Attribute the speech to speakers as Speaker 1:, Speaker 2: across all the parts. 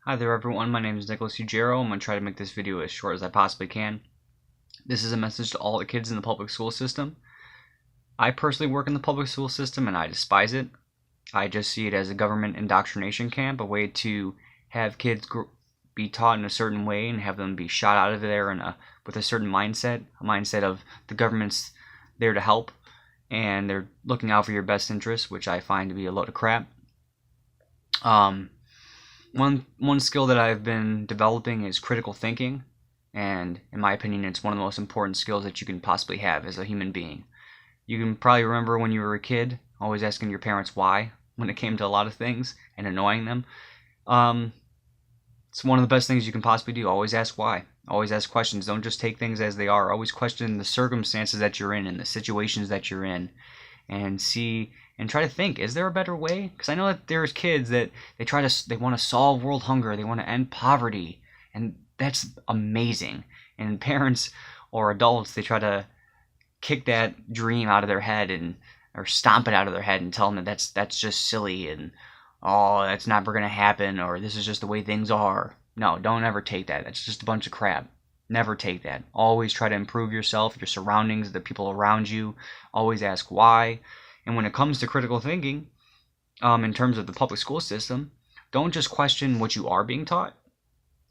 Speaker 1: Hi there everyone, my name is Nikola Tesla. I'm going to try to make this video as short as I possibly can. This is a message to all the kids in the public school system. I personally work in the public school system and I despise it. I just see it as a government indoctrination camp, a way to have kids be taught in a certain way and have them be shot out of there with a certain mindset, a mindset of the government's there to help and they're looking out for your best interests, which I find to be a load of crap. One skill that I've been developing is critical thinking, and in my opinion it's one of the most important skills that you can possibly have as a human being. You can probably remember when you were a kid always asking your parents why when it came to a lot of things and annoying them. It's one of the best things you can possibly do. Always ask why. Always ask questions. Don't just take things as they are. Always question the circumstances that you're in and the situations that you're in, and see and try to think, is there a better way? Because I know that there's kids that they want to solve world hunger, they want to end poverty, and that's amazing. And parents or adults, they try to kick that dream out of their head or stomp it out of their head and tell them that that's just silly and oh, that's never going to happen, or this is just the way things are. No, don't ever take that. That's just a bunch of crap. Never take that. Always try to improve yourself, your surroundings, the people around you. Always ask why. And when it comes to critical thinking, in terms of the public school system, don't just question what you are being taught,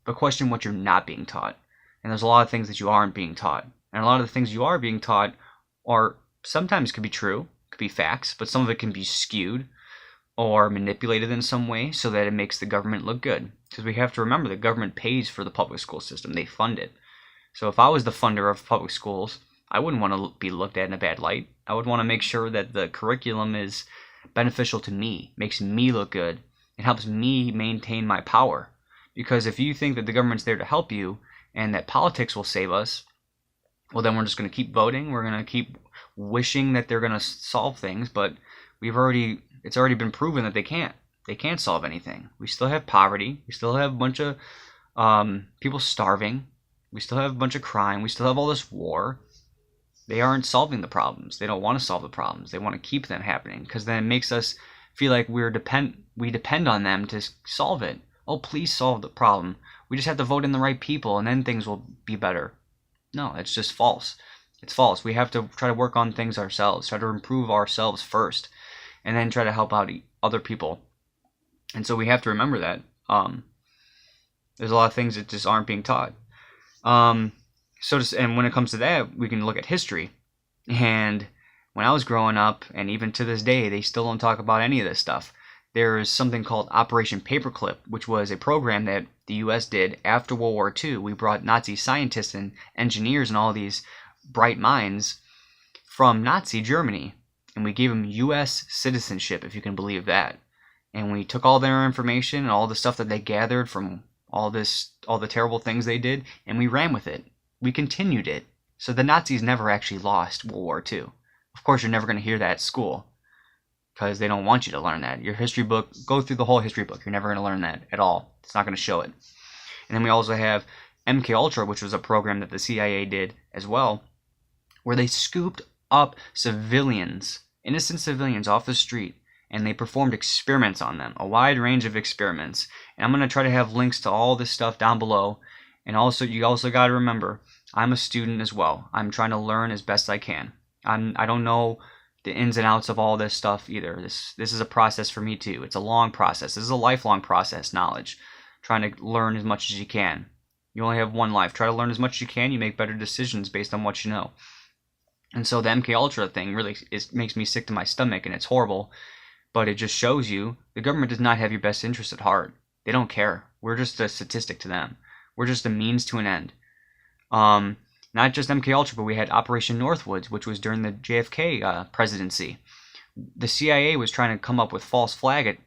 Speaker 1: but question what you're not being taught. And there's a lot of things that you aren't being taught. And a lot of the things you are being taught are sometimes could be true, could be facts, but some of it can be skewed or manipulated in some way so that it makes the government look good. Because we have to remember the government pays for the public school system. They fund it. So if I was the funder of public schools, I wouldn't want to be looked at in a bad light. I would want to make sure that the curriculum is beneficial to me, makes me look good, and helps me maintain my power. Because if you think that the government's there to help you and that politics will save us, well then we're just going to keep voting. We're going to keep wishing that they're going to solve things, but it's already been proven that they can't. They can't solve anything. We still have poverty. We still have a bunch of people starving. We still have a bunch of crime. We still have all this war. They aren't solving the problems. They don't want to solve the problems. They want to keep them happening because then it makes us feel like we depend on them to solve it. Oh, please solve the problem. We just have to vote in the right people and then things will be better. No, it's just false. It's false. We have to try to work on things ourselves, try to improve ourselves first, and then try to help out other people. And so we have to remember that there's a lot of things that just aren't being taught. And when it comes to that, we can look at history. And when I was growing up, and even to this day, they still don't talk about any of this stuff. There is something called Operation Paperclip, which was a program that the U.S. did after World War II. We brought Nazi scientists and engineers and all these bright minds from Nazi Germany, and we gave them U.S. citizenship, if you can believe that. And we took all their information and all the stuff that they gathered from all the terrible things they did, and we ran with it. We continued it. So the Nazis never actually lost World War II. Of course, you're never going to hear that at school because they don't want you to learn that. Your history book, go through the whole history book. You're never going to learn that at all. It's not going to show it. And then we also have MKUltra, which was a program that the CIA did as well, where they scooped up civilians, innocent civilians off the street, and they performed experiments on them, a wide range of experiments. And I'm going to try to have links to all this stuff down below. And also, you also got to remember, I'm a student as well. I'm trying to learn as best I can. I don't know the ins and outs of all this stuff either. This is a process for me too. It's a long process. This is a lifelong process, knowledge. Trying to learn as much as you can. You only have one life. Try to learn as much as you can. You make better decisions based on what you know. And so the MKUltra thing really makes me sick to my stomach, and it's horrible. But it just shows you the government does not have your best interest at heart. They don't care. We're just a statistic to them. We're just a means to an end. Not just MKUltra, but we had Operation Northwoods, which was during the JFK presidency. The CIA was trying to come up with false flag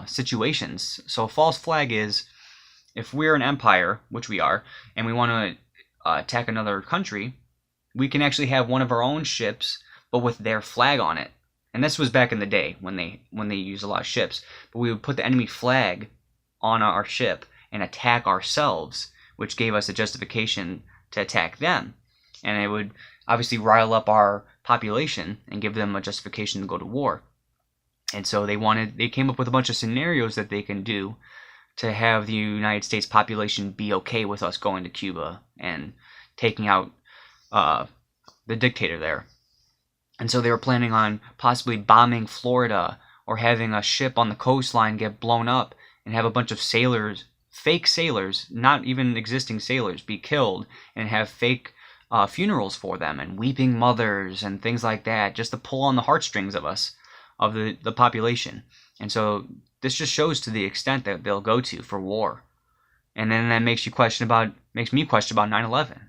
Speaker 1: situations. So a false flag is if we're an empire, which we are, and we want to attack another country, we can actually have one of our own ships, but with their flag on it. And this was back in the day when they used a lot of ships. But we would put the enemy flag on our ship and attack ourselves, which gave us a justification to attack them. And it would obviously rile up our population and give them a justification to go to war. And so they came up with a bunch of scenarios that they can do to have the United States population be okay with us going to Cuba and taking out the dictator there. And so they were planning on possibly bombing Florida or having a ship on the coastline get blown up and have a bunch of sailors, fake sailors, not even existing sailors, be killed and have fake funerals for them and weeping mothers and things like that, just to pull on the heartstrings of us, of the population. And so this just shows to the extent that they'll go to for war. And then that makes me question about 9/11.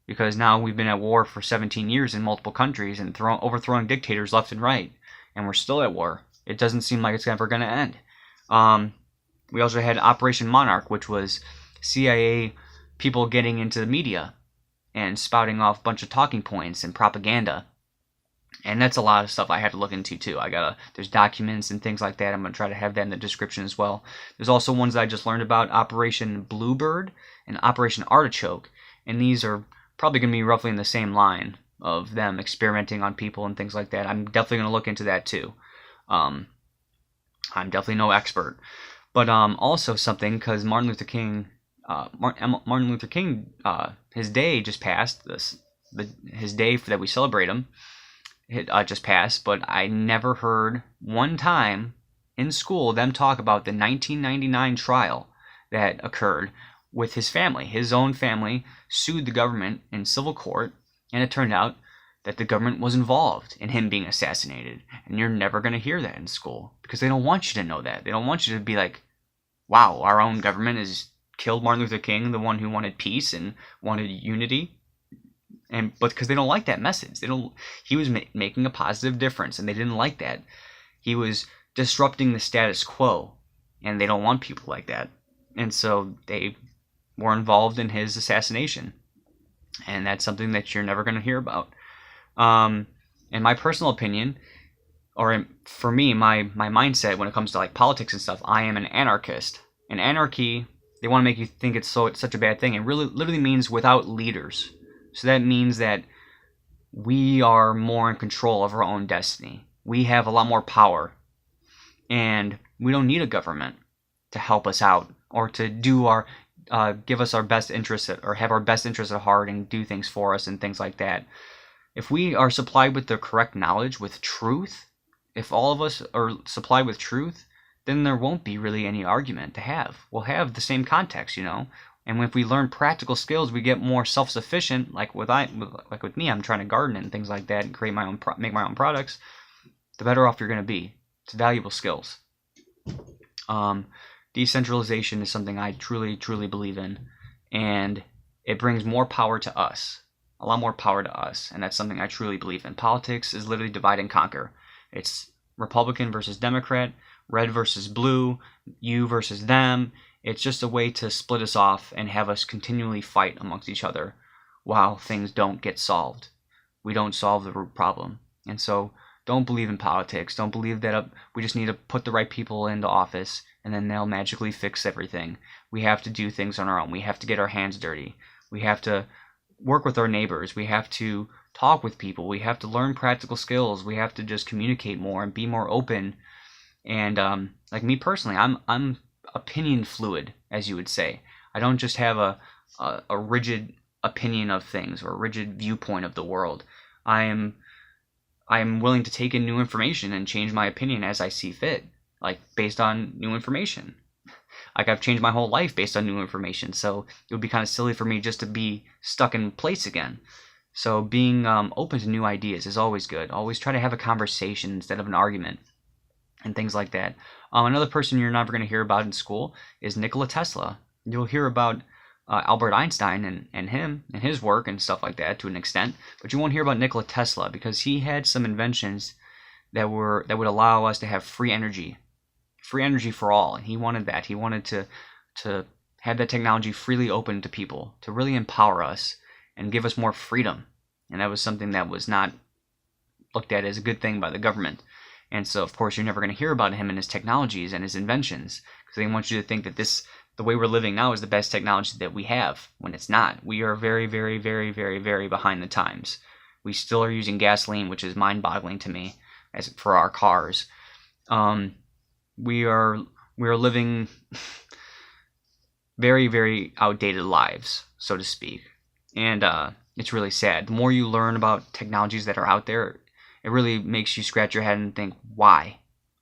Speaker 1: Because now we've been at war for 17 years in multiple countries and overthrowing dictators left and right. And we're still at war. It doesn't seem like it's ever going to end. We also had Operation Monarch, which was CIA people getting into the media and spouting off a bunch of talking points and propaganda. And that's a lot of stuff I had to look into too. There's documents and things like that. I'm going to try to have that in the description as well. There's also ones that I just learned about, Operation Bluebird and Operation Artichoke. And these are probably going to be roughly in the same line of them experimenting on people and things like that. I'm definitely going to look into that too. I'm definitely no expert. But also something, because Martin Luther King, his day just passed. His day that we celebrate him, just passed. But I never heard one time in school them talk about the 1999 trial that occurred with his family. His own family sued the government in civil court, and it turned out that the government was involved in him being assassinated. And you're never going to hear that in school because they don't want you to know that. They don't want you to be like, wow, our own government has killed Martin Luther King, the one who wanted peace and wanted unity. But because they don't like that message. He was making a positive difference, and they didn't like that. He was disrupting the status quo, and they don't want people like that. And so they were involved in his assassination. And that's something that you're never going to hear about. In my personal opinion, or for me, my mindset when it comes to like politics and stuff, I am an anarchist. And anarchy, they want to make you think it's such a bad thing. It really literally means without leaders. So that means that we are more in control of our own destiny. We have a lot more power. And we don't need a government to help us out or to do give us our best interests or have our best interests at heart and do things for us and things like that. If we are supplied with the correct knowledge, with truth, if all of us are supplied with truth, then there won't be really any argument to have. We'll have the same context, And if we learn practical skills, we get more self-sufficient. Like with me, I'm trying to garden and things like that and create make my own products. The better off you're going to be. It's valuable skills. Decentralization is something I truly, truly believe in, and it brings more power to us, a lot more power to us, and that's something I truly believe in. Politics is literally divide and conquer. It's Republican versus Democrat, red versus blue, you versus them. It's just a way to split us off and have us continually fight amongst each other while things don't get solved. We don't solve the root problem. And so don't believe in politics. Don't believe that we just need to put the right people into office and then they'll magically fix everything. We have to do things on our own. We have to get our hands dirty. We have to work with our neighbors. We have to talk with people. We have to learn practical skills. We have to just communicate more and be more open. And like me personally, I'm opinion fluid, as you would say. I don't just have a rigid opinion of things or a rigid viewpoint of the world. I am willing to take in new information and change my opinion as I see fit, like based on new information. Like I've changed my whole life based on new information, so it would be kind of silly for me just to be stuck in place again. So being open to new ideas is always good. Always try to have a conversation instead of an argument and things like that. Another person you're never going to hear about in school is Nikola Tesla. You'll hear about Albert Einstein and him and his work and stuff like that to an extent, but you won't hear about Nikola Tesla because he had some inventions that would allow us to have free energy for all, and he wanted that. He wanted to have that technology freely open to people, to really empower us and give us more freedom, and that was something that was not looked at as a good thing by the government. And so, of course, you're never going to hear about him and his technologies and his inventions because they want you to think that the way we're living now is the best technology that we have, when it's not. We are very, very, very, very, very behind the times. We still are using gasoline, which is mind-boggling to me, as for our cars. We are living very, very outdated lives, so to speak. And it's really sad. The more you learn about technologies that are out there, it really makes you scratch your head and think, why?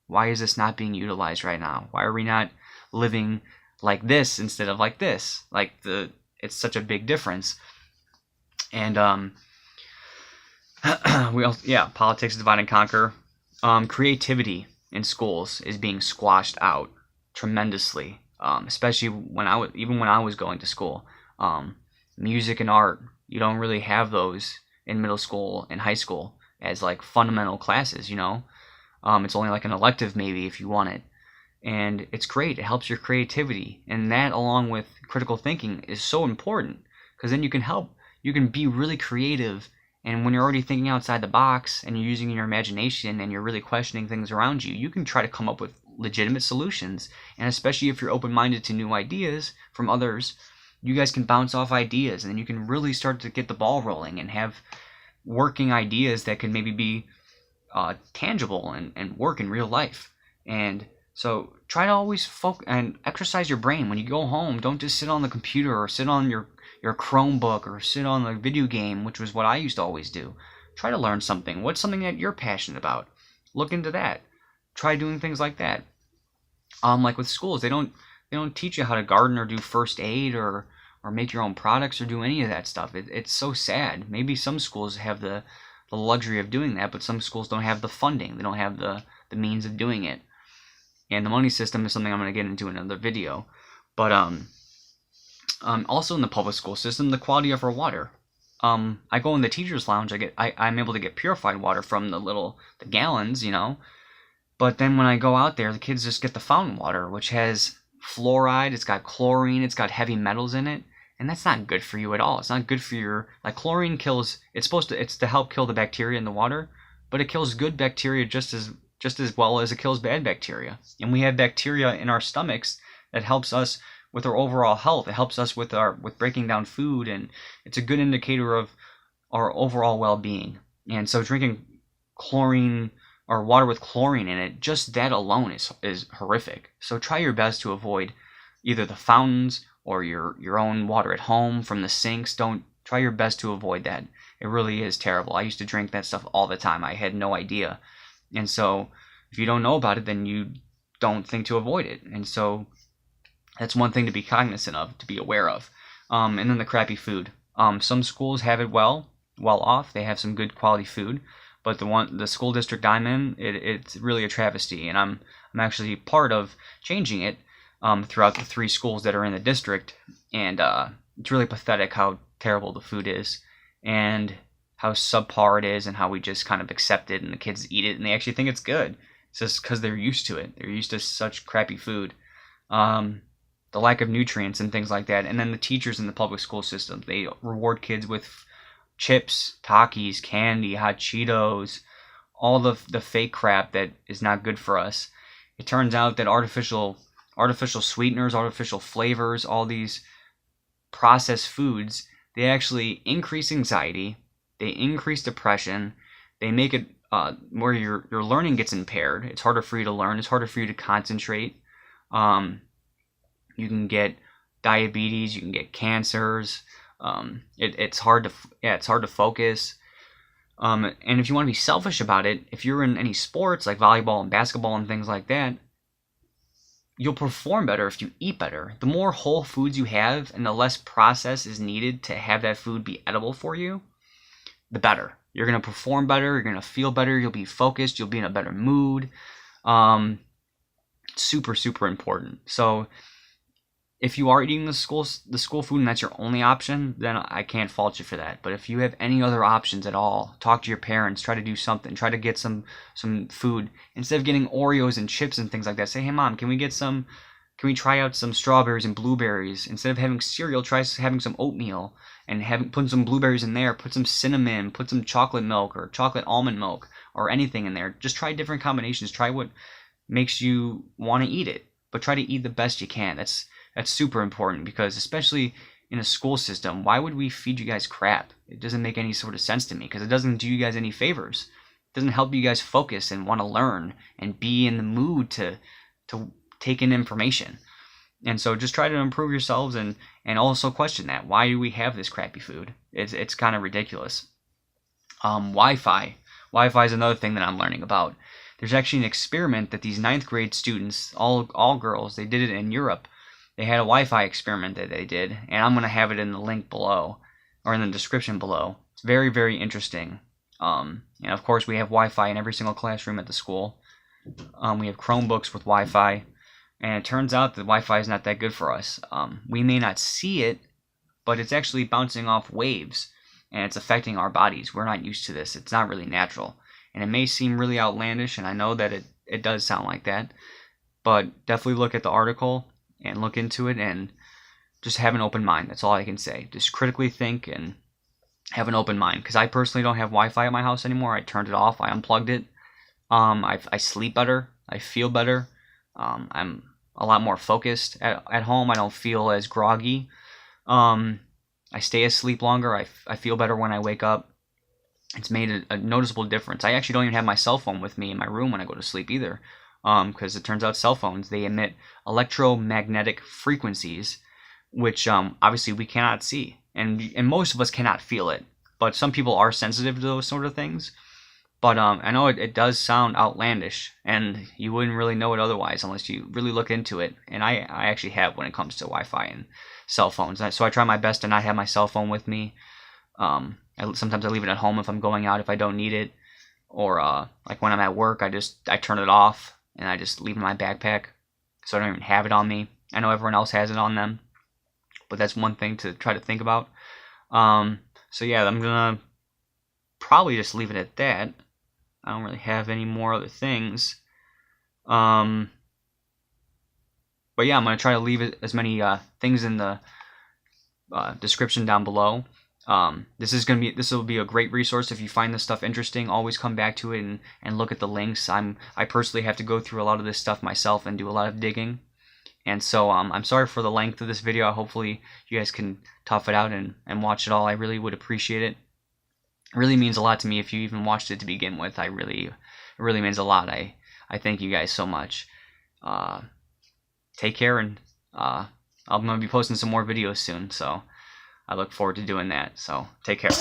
Speaker 1: Why is this not being utilized right now? Why are we not living like this instead of like this? It's such a big difference. And politics divide and conquer. Creativity in schools is being squashed out tremendously, especially when I was going to school. Music and art, you don't really have those in middle school and high school as like fundamental classes, you know. It's only like an elective maybe if you want it. And it's great. It helps your creativity. And that, along with critical thinking, is so important, because then you can be really creative. And when you're already thinking outside the box and you're using your imagination and you're really questioning things around you, you can try to come up with legitimate solutions. And especially if you're open-minded to new ideas from others, you guys can bounce off ideas, and then you can really start to get the ball rolling and have working ideas that can maybe be tangible and work in real life. And so try to always focus and exercise your brain. When you go home, don't just sit on the computer or sit on your Chromebook or sit on the video game, which was what I used to always do. Try to learn something. What's something that you're passionate about? Look into that. Try doing things like that. Like with schools, they don't teach you how to garden or do first aid or make your own products or do any of that stuff. It's so sad. Maybe some schools have the luxury of doing that, but some schools don't have the funding. They don't have the means of doing it. And the money system is something I'm going to get into in another video. But also in the public school system, the quality of our water. I go in the teacher's lounge. I'm able to get purified water from the gallons, you know. But then when I go out there, the kids just get the fountain water, which has fluoride, it's got chlorine, it's got heavy metals in it, and that's not good for you at all. It's not good for your, like, chlorine kills, it's to help kill the bacteria in the water, but it kills good bacteria just as well as it kills bad bacteria. And we have bacteria in our stomachs that helps us with our overall health. It helps us with breaking down food, and it's a good indicator of our overall well-being. And so drinking chlorine or water with chlorine in it, just that alone is horrific. So try your best to avoid either the fountains or your own water at home from the sinks. Try your best to avoid that. It really is terrible. I used to drink that stuff all the time. I had no idea. And so if you don't know about it, then you don't think to avoid it. And so that's one thing to be cognizant of, to be aware of. And then the crappy food. Some schools have it well off. They have some good quality food. But the school district I'm in, it's really a travesty, and I'm actually part of changing it throughout the 3 schools that are in the district. And it's really pathetic how terrible the food is, and how subpar it is, and how we just kind of accept it, and the kids eat it, and they actually think it's good. It's just because they're used to it. They're used to such crappy food. The lack of nutrients and things like that. And then the teachers in the public school system, they reward kids with chips, Takis, candy, hot Cheetos, all the fake crap that is not good for us. It turns out that artificial sweeteners, artificial flavors, all these processed foods, they actually increase anxiety, they increase depression, they make it where your learning gets impaired. It's harder for you to learn, it's harder for you to concentrate. You can get diabetes, you can get cancers. It's hard to focus. And if you want to be selfish about it, if you're in any sports like volleyball and basketball and things like that, you'll perform better if you eat better. The more whole foods you have and the less process is needed to have that food be edible for you, the better. You're going to perform better, you're going to feel better, you'll be focused, you'll be in a better mood. Super, super important. So if you are eating the school food and that's your only option, then I can't fault you for that. But if you have any other options at all, talk to your parents, try to do something, try to get some food. Instead of getting Oreos and chips and things like that, say, hey mom, can we try out some strawberries and blueberries? Instead of having cereal, try having some oatmeal and put some blueberries in there, put some cinnamon, put some chocolate milk or chocolate almond milk or anything in there. Just try different combinations. Try what makes you want to eat it, but try to eat the best you can. That's super important, because especially in a school system, why would we feed you guys crap? It doesn't make any sort of sense to me, because it doesn't do you guys any favors. It doesn't help you guys focus and want to learn and be in the mood to take in information. And so just try to improve yourselves, and also question that. Why do we have this crappy food? It's kind of ridiculous. Wi-Fi. Wi-Fi is another thing that I'm learning about. There's actually an experiment that these 9th grade students, all girls, they did it in Europe. They had a Wi-Fi experiment that they did, and I'm going to have it in the link below, or in the description below. It's very, very interesting. And of course, we have Wi-Fi in every single classroom at the school. We have Chromebooks with Wi-Fi, and it turns out that Wi-Fi is not that good for us. We may not see it, but it's actually bouncing off waves, and it's affecting our bodies. We're not used to this. It's not really natural. And it may seem really outlandish, and I know that it does sound like that, but definitely look at the article and look into it, and just have an open mind. That's all I can say. Just critically think and have an open mind, because I personally don't have Wi-Fi at my house anymore. I turned it off. I unplugged it. I sleep better. I feel better. I'm a lot more focused at home. I don't feel as groggy. I stay asleep longer. I feel better when I wake up. It's made a noticeable difference. I actually don't even have my cell phone with me in my room when I go to sleep either, because it turns out cell phones, they emit electromagnetic frequencies, which obviously we cannot see, and most of us cannot feel it, but some people are sensitive to those sort of things. But I know it does sound outlandish, and you wouldn't really know it otherwise unless you really look into it. And I actually have when it comes to Wi-Fi and cell phones. So I try my best to not have my cell phone with me. Sometimes I leave it at home if I'm going out, if I don't need it. Or like when I'm at work, I turn it off and I just leave it in my backpack, so I don't even have it on me. I know everyone else has it on them, but that's one thing to try to think about. So yeah, I'm gonna probably just leave it at that. I don't really have any more other things. But yeah, I'm going to try to leave as many things in the description down below. This will be a great resource if you find this stuff interesting. Always come back to it and look at the links. I personally have to go through a lot of this stuff myself and do a lot of digging. And so I'm sorry for the length of this video. Hopefully you guys can tough it out and watch it all. I really would appreciate it. It really means a lot to me if you even watched it to begin with. It really means a lot. I thank you guys so much. Take care, and I'm going to be posting some more videos soon, so I look forward to doing that. So take care.